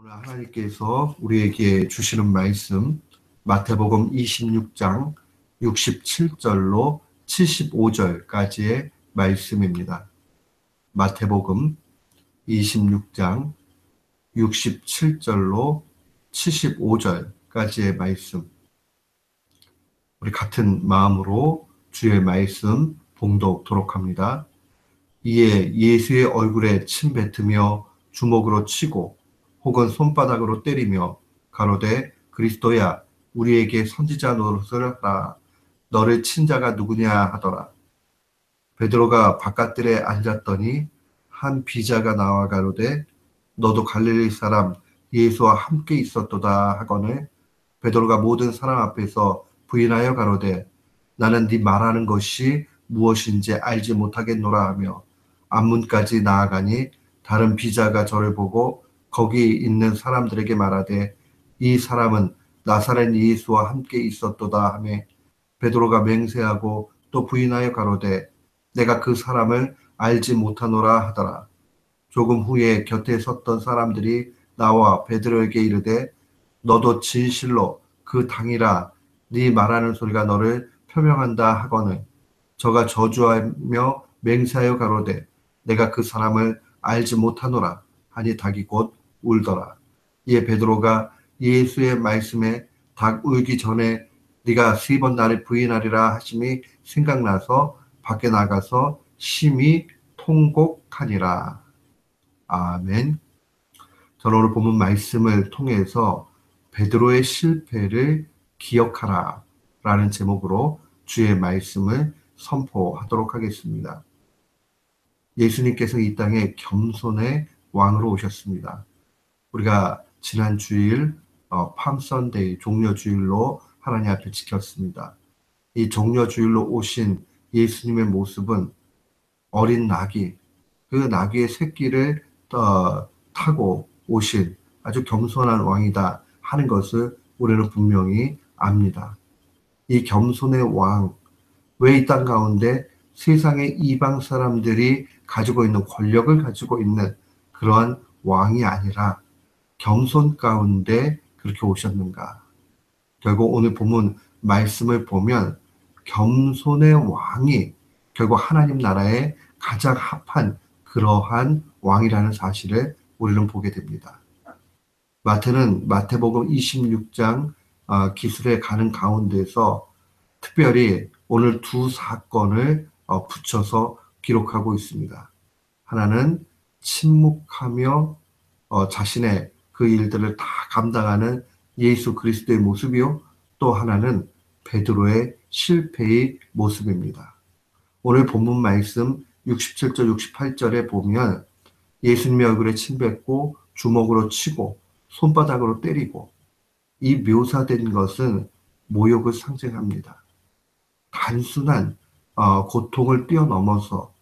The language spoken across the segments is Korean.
오늘 하나님께서 우리에게 주시는 말씀 마태복음 26장 67절로 75절까지의 말씀입니다. 마태복음 26장 67절로 75절까지의 말씀. 우리 같은 마음으로 주의 말씀 봉독토록 합니다. 이에 예수의 얼굴에 침 뱉으며 주먹으로 치고 혹은 손바닥으로 때리며 가로되 그리스도야 우리에게 선지자 노릇을 하라. 너를 친 자가 누구냐 하더라. 베드로가 바깥들에 앉았더니 한 비자가 나와 가로되 너도 갈릴리 사람 예수와 함께 있었도다 하거늘 베드로가 모든 사람 앞에서 부인하여 가로되 나는 네 말하는 것이 무엇인지 알지 못하겠노라 하며 앞문까지 나아가니 다른 비자가 저를 보고 거기 있는 사람들에게 말하되 이 사람은 나사렛 예수와 함께 있었도다 하며 베드로가 맹세하고 또 부인하여 가로되 내가 그 사람을 알지 못하노라 하더라. 조금 후에 곁에 섰던 사람들이 나와 베드로에게 이르되 너도 진실로 그 당이라 네 말하는 소리가 너를 표명한다 하거늘 저가 저주하며 맹세하여 가로되 내가 그 사람을 알지 못하노라 하니 닭이 곧 울더라. 이에 베드로가 예수의 말씀에 닭 울기 전에 네가 3번 나를 부인하리라 하심이 생각나서 밖에 나가서 심히 통곡하니라. 아멘. 저는 오늘 본문 말씀을 통해서 베드로의 실패를 기억하라 라는 제목으로 주의 말씀을 선포하도록 하겠습니다. 예수님께서 이 땅에 겸손의 왕으로 오셨습니다. 우리가 지난 주일 팜선데이 종려주일로 하나님 앞에 지켰습니다. 이 종려주일로 오신 예수님의 모습은 어린 나귀, 그 나귀의 새끼를 타고 오신 아주 겸손한 왕이다 하는 것을 우리는 분명히 압니다. 이 겸손의 왕, 왜 이 땅 가운데 세상의 이방 사람들이 가지고 있는 권력을 가지고 있는 그러한 왕이 아니라 겸손 가운데 그렇게 오셨는가? 결국 오늘 본문 말씀을 보면 겸손의 왕이 결국 하나님 나라에 가장 합한 그러한 왕이라는 사실을 우리는 보게 됩니다. 마태는 마태복음 26장 기술에 가는 가운데서 특별히 오늘 두 사건을 붙여서 기록하고 있습니다. 하나는 침묵하며 자신의 그 일들을 다 감당하는 예수 그리스도의 모습이요. 또 하나는 베드로의 실패의 모습입니다. 오늘 본문 말씀 67절 68절에 보면 예수님의 얼굴에 침 뱉고 주먹으로 치고 손바닥으로 때리고 이 묘사된 것은 모욕을 상징합니다. 단순한 고통을 뛰어넘어서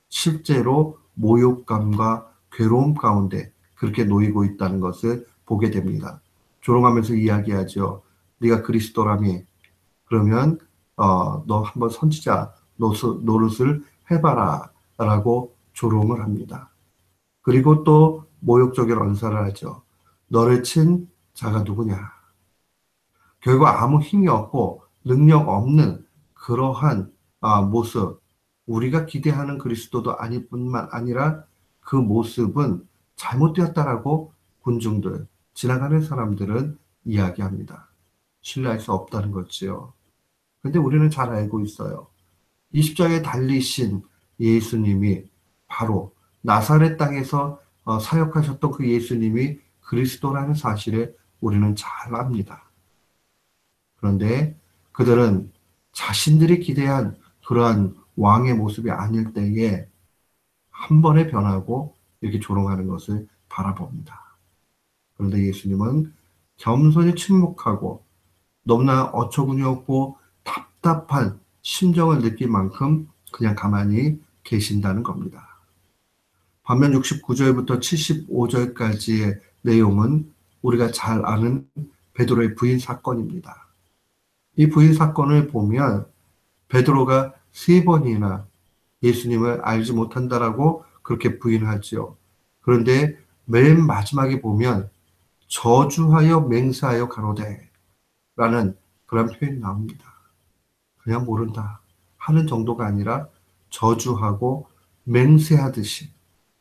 실제로 모욕감과 괴로움 가운데 그렇게 놓이고 있다는 것을 보게 됩니다. 조롱하면서 이야기하죠. 네가 그리스도라며 그러면 너 한번 선지자 노릇을 해봐라 라고 조롱을 합니다. 그리고 또 모욕적인 언사를 하죠. 너를 친 자가 누구냐. 결국 아무 힘이 없고 능력 없는 그러한 모습, 우리가 기대하는 그리스도도 아닐 뿐만 아니라 그 모습은 잘못되었다라고 군중들, 지나가는 사람들은 이야기합니다. 신뢰할 수 없다는 거지요. 근데 우리는 잘 알고 있어요. 이 십자가에 달리신 예수님이 바로 나사렛 땅에서 사역하셨던 그 예수님이 그리스도라는 사실을 우리는 잘 압니다. 그런데 그들은 자신들이 기대한 그러한 왕의 모습이 아닐 때에 한 번에 변하고 이렇게 조롱하는 것을 바라봅니다. 그런데 예수님은 겸손히 침묵하고 너무나 어처구니 없고 답답한 심정을 느낄 만큼 그냥 가만히 계신다는 겁니다. 반면 69절부터 75절까지의 내용은 우리가 잘 아는 베드로의 부인 사건입니다. 이 부인 사건을 보면 베드로가 3번이나 예수님을 알지 못한다라고 그렇게 부인하지요. 그런데 맨 마지막에 보면 저주하여 맹세하여 가로되 라는 그런 표현이 나옵니다. 그냥 모른다 하는 정도가 아니라 저주하고 맹세하듯이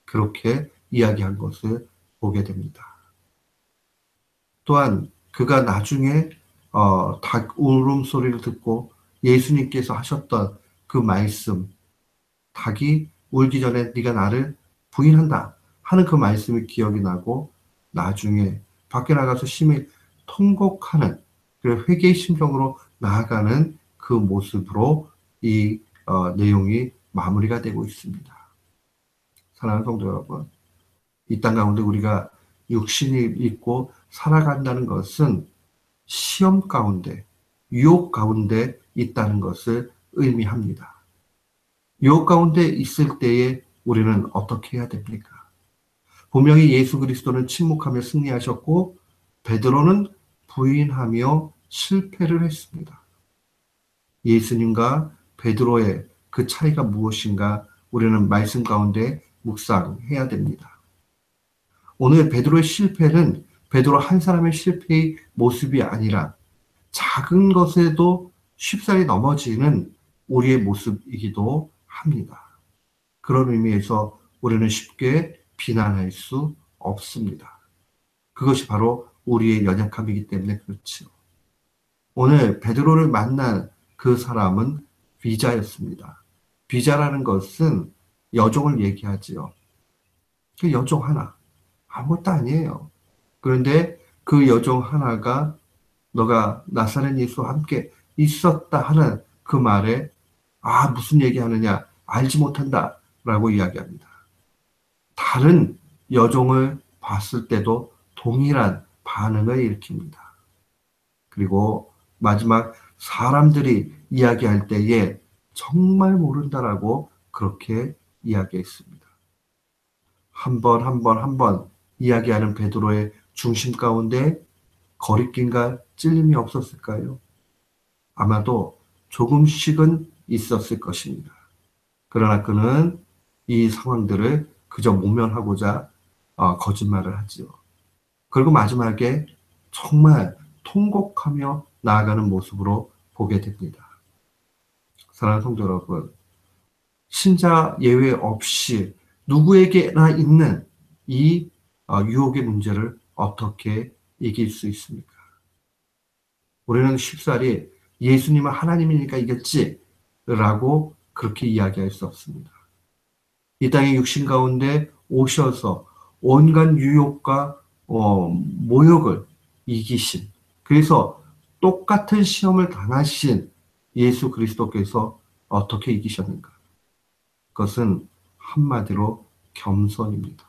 그렇게 이야기한 것을 보게 됩니다. 또한 그가 나중에 닭 울음소리를 듣고 예수님께서 하셨던 그 말씀, 닭이 울기 전에 네가 나를 부인한다 하는 그 말씀이 기억이 나고 나중에 밖에 나가서 심히 통곡하는 그 회개의 심정으로 나아가는 그 모습으로 이 내용이 마무리가 되고 있습니다. 사랑하는 성도 여러분, 이 땅 가운데 우리가 육신이 있고 살아간다는 것은 시험 가운데, 유혹 가운데 있다는 것을 의미합니다. 유혹 가운데 있을 때에 우리는 어떻게 해야 됩니까? 분명히 예수 그리스도는 침묵하며 승리하셨고 베드로는 부인하며 실패를 했습니다. 예수님과 베드로의 그 차이가 무엇인가 우리는 말씀 가운데 묵상해야 됩니다. 오늘 베드로의 실패는 베드로 한 사람의 실패의 모습이 아니라 작은 것에도 쉽사리 넘어지는 우리의 모습이기도 합니다. 그런 의미에서 우리는 쉽게 비난할 수 없습니다. 그것이 바로 우리의 연약함이기 때문에 그렇지요. 오늘 베드로를 만난 그 사람은 비자였습니다. 비자라는 것은 여종을 얘기하지요. 그 여종 하나, 아무것도 아니에요. 그런데 그 여종 하나가 너가 나사렛 예수와 함께 있었다 하는 그 말에 무슨 얘기하느냐 알지 못한다 라고 이야기합니다. 다른 여종을 봤을 때도 동일한 반응을 일으킵니다. 그리고 마지막 사람들이 이야기할 때에 정말 모른다라고 그렇게 이야기했습니다. 한 번 이야기하는 베드로의 중심 가운데 거리낌과 찔림이 없었을까요? 아마도 조금씩은 있었을 것입니다. 그러나 그는 이 상황들을 그저 모면하고자 거짓말을 하지요. 그리고 마지막에 정말 통곡하며 나아가는 모습으로 보게 됩니다. 사랑하는 성도 여러분, 신자 예외 없이 누구에게나 있는 이 유혹의 문제를 어떻게 이길 수 있습니까? 우리는 쉽사리 예수님은 하나님이니까 이겼지 라고 그렇게 이야기할 수 없습니다. 이 땅의 육신 가운데 오셔서 온갖 유혹과 모욕을 이기신, 그래서 똑같은 시험을 당하신 예수 그리스도께서 어떻게 이기셨는가? 그것은 한마디로 겸손입니다.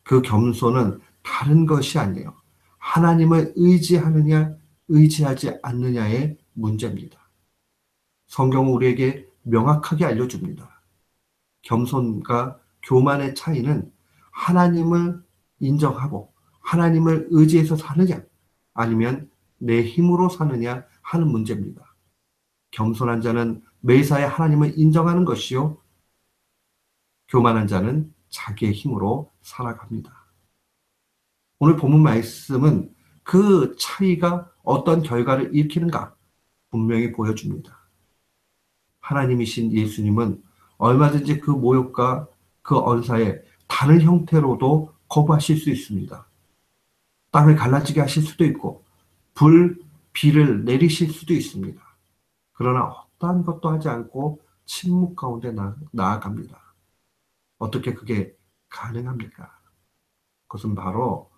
그 겸손은 다른 것이 아니에요. 하나님을 의지하느냐, 의지하지 않느냐의 문제입니다. 성경은 우리에게 명확하게 알려줍니다. 겸손과 교만의 차이는 하나님을 인정하고 하나님을 의지해서 사느냐, 아니면 내 힘으로 사느냐 하는 문제입니다. 겸손한 자는 매사에 하나님을 인정하는 것이요, 교만한 자는 자기의 힘으로 살아갑니다. 오늘 본문 말씀은 그 차이가 어떤 결과를 일으키는가 분명히 보여줍니다. 하나님이신 예수님은 얼마든지 그 모욕과 그 언사에 다른 형태로도 거부하실 수 있습니다. 땅을 갈라지게 하실 수도 있고 비를 내리실 수도 있습니다. 그러나 어떠한 것도 하지 않고 침묵 가운데 나아갑니다. 어떻게 그게 가능합니까? 그것은 바로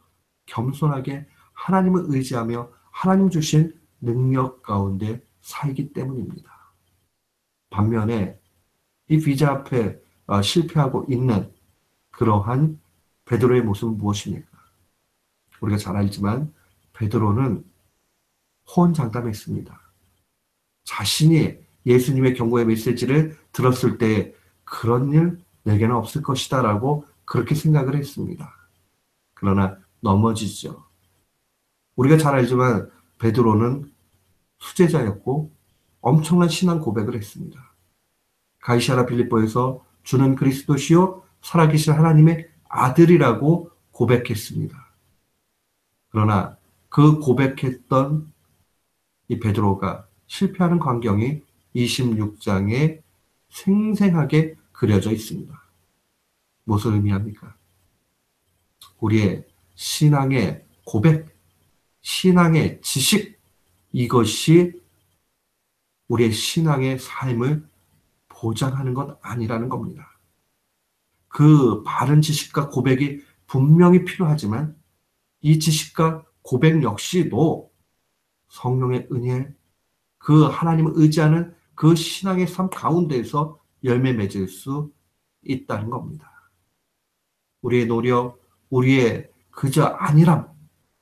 겸손하게 하나님을 의지하며 하나님 주신 능력 가운데 살기 때문입니다. 반면에 이 비자 앞에 실패하고 있는 그러한 베드로의 모습은 무엇입니까? 우리가 잘 알지만 베드로는 호언장담했습니다. 자신이 예수님의 경고의 메시지를 들었을 때 그런 일 내게는 없을 것이다 라고 그렇게 생각을 했습니다. 그러나 넘어지죠. 우리가 잘 알지만 베드로는 수제자였고 엄청난 신앙 고백을 했습니다. 가이사랴 빌립보에서 주는 그리스도시요 살아계신 하나님의 아들이라고 고백했습니다. 그러나 그 고백했던 이 베드로가 실패하는 광경이 26장에 생생하게 그려져 있습니다. 무엇을 의미합니까? 우리의 신앙의 고백, 신앙의 지식, 이것이 우리의 신앙의 삶을 보장하는 것 아니라는 겁니다. 그 바른 지식과 고백이 분명히 필요하지만 이 지식과 고백 역시도 성령의 은혜, 그 하나님을 의지하는 그 신앙의 삶 가운데에서 열매 맺을 수 있다는 겁니다. 우리의 노력, 우리의 그저 안일함,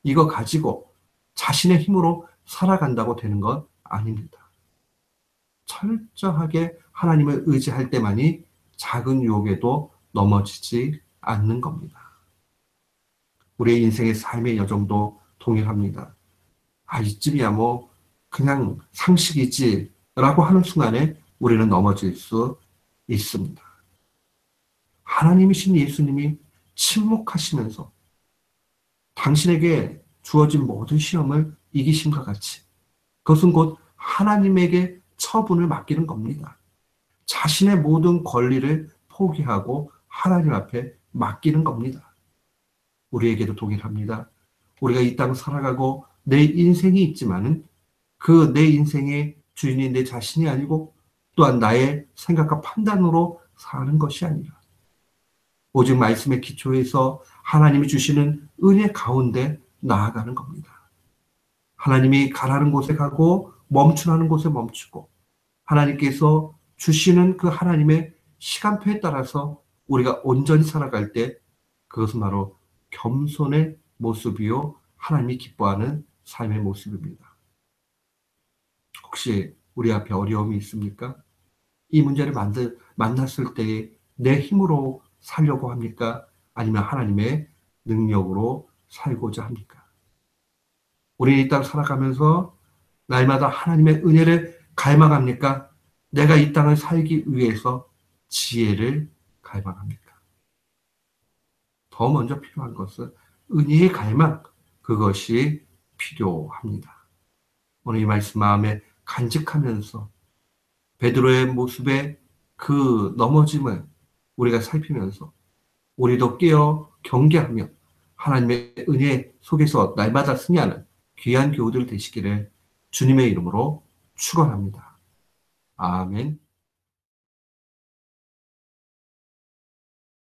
이거 가지고 자신의 힘으로 살아간다고 되는 건 아닙니다. 철저하게 하나님을 의지할 때만이 작은 유혹에도 넘어지지 않는 겁니다. 우리의 인생의 삶의 여정도 동일합니다. 아, 이쯤이야 뭐 그냥 상식이지 라고 하는 순간에 우리는 넘어질 수 있습니다. 하나님이신 예수님이 침묵하시면서 당신에게 주어진 모든 시험을 이기심과 같이 그것은 곧 하나님에게 처분을 맡기는 겁니다. 자신의 모든 권리를 포기하고 하나님 앞에 맡기는 겁니다. 우리에게도 동일합니다. 우리가 이 땅 살아가고 내 인생이 있지만은 그 내 인생의 주인이 내 자신이 아니고 또한 나의 생각과 판단으로 사는 것이 아니라 오직 말씀의 기초에서 하나님이 주시는 은혜 가운데 나아가는 겁니다. 하나님이 가라는 곳에 가고 멈추라는 곳에 멈추고 하나님께서 주시는 그 하나님의 시간표에 따라서 우리가 온전히 살아갈 때 그것은 바로 겸손의 모습이요 하나님이 기뻐하는 삶의 모습입니다. 혹시 우리 앞에 어려움이 있습니까? 이 문제를 만났을 때 내 힘으로 살려고 합니까? 아니면 하나님의 능력으로 살고자 합니까? 우리 이 땅 살아가면서 날마다 하나님의 은혜를 갈망합니까? 내가 이 땅을 살기 위해서 지혜를 갈망합니까? 더 먼저 필요한 것은 은혜의 갈망, 그것이 필요합니다. 오늘 이 말씀 마음에 간직하면서 베드로의 모습의 그 넘어짐을 우리가 살피면서 우리도 깨어 경계하며 하나님의 은혜 속에서 날마다 승리하는 귀한 교우들 되시기를 주님의 이름으로 축원합니다. 아멘.